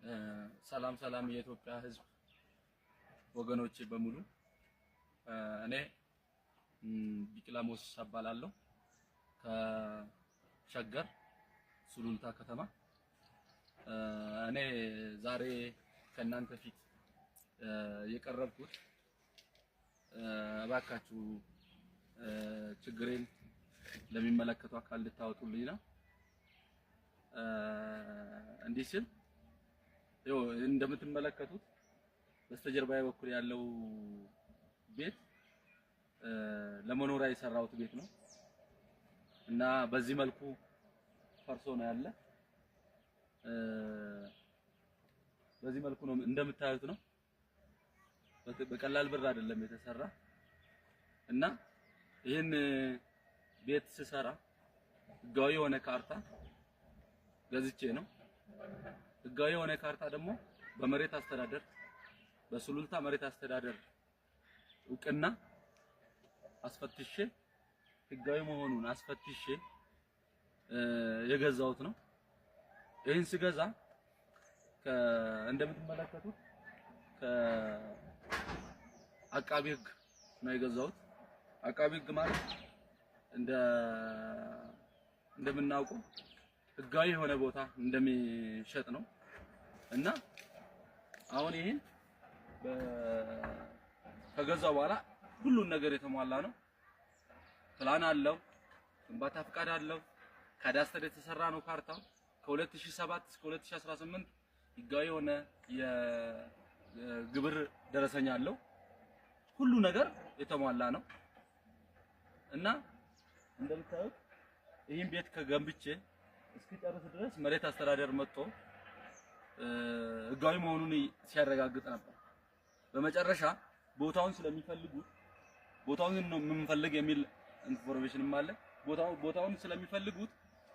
ሰላም ሰላም የኢትዮጵያ ሕዝብ ወገኖች በሙሉ እኔ ቢቂላ ሞሲሳ እባላለሁ ከሸገር ሱሉልታ ከተማ። እኔ ዛሬ ከእናንተ ፊት የቀረብኩት እባካችሁ ችግሬን ለሚመለከቱ አካል እንድታወጡልኝ ነው። እንዲህ ስል እንደምትመለከቱት በስተጀርባዬ በኩል ያለው ቤት ለመኖሪያ የሰራሁት ቤት ነው እና በዚህ መልኩ ፈርሶ ነው ያለ። በዚህ መልኩ ነው እንደምታዩት ነው። በቀላል ብር አይደለም የተሰራ እና ይሄን ቤት ስሰራ ህጋዊ የሆነ ካርታ ገዝቼ ነው። ህጋዊ የሆነ ካርታ ደግሞ በመሬት አስተዳደር በሱሉልታ መሬት አስተዳደር እውቅና አስፈትሼ ህጋዊ መሆኑን አስፈትሼ የገዛሁት ነው። ይሄን ስገዛ እንደምትመለከቱት ከአቃቢ ህግ ነው የገዛሁት። አቃቢ ህግ ማለት እንደምናውቀው ህጋዊ የሆነ ቦታ እንደሚሸጥ ነው እና አሁን ይሄን ከገዛው በኋላ ሁሉን ነገር የተሟላ ነው። ፕላን አለው፣ ግንባታ ፍቃድ አለው፣ ካዳስተር የተሰራ ነው ካርታው። ከ2007 እስከ 2018 ህጋዊ የሆነ የግብር ደረሰኛ አለው። ሁሉ ነገር የተሟላ ነው እና እንደምታዩት ይሄን ቤት ከገንብቼ እስኪጨርስ ድረስ መሬት አስተዳደር መጥቶ ህጋዊ መሆኑን ሲያረጋግጥ ነበር። በመጨረሻ ቦታውን ስለሚፈልጉት ቦታውን ነው የምንፈልግ የሚል ኢንፎርሜሽንም አለ። ቦታውን ስለሚፈልጉት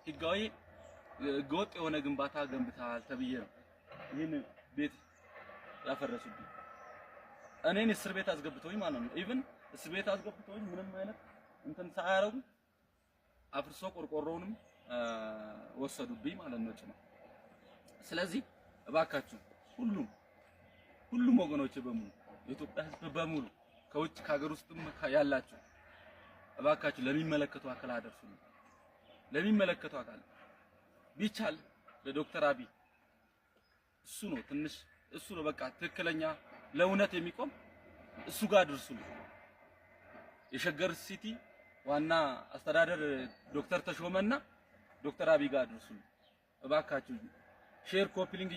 ህገወጥ የሆነ ግንባታ ገንብታል ተብዬ ነው ይህን ቤት ያፈረሱብኝ። እኔን እስር ቤት አስገብተውኝ ማለት ነው። ኢቭን እስር ቤት አስገብተውኝ ምንም አይነት እንትን ሳያረጉ አፍርሶ ቆርቆሮውንም ወሰዱብኝ ማለት ነው ጭማ። ስለዚህ እባካችሁ ሁሉም ወገኖች በሙሉ የኢትዮጵያ ህዝብ በሙሉ ከውጭ ከሀገር ውስጥም ያላችሁ እባካችሁ ለሚመለከተው አካል አደርሱልኝ። ለሚመለከተው አካል ቢቻል ለዶክተር አብይ እሱ ነው በቃ ትክክለኛ ለእውነት የሚቆም እሱ ጋር አድርሱልኝ። የሸገር ሲቲ ዋና አስተዳደር ዶክተር ተሾመና ዶክተር አብይ ጋር አድርሱልኝ እባካችሁ። ሼር ኮፒ ሊንክ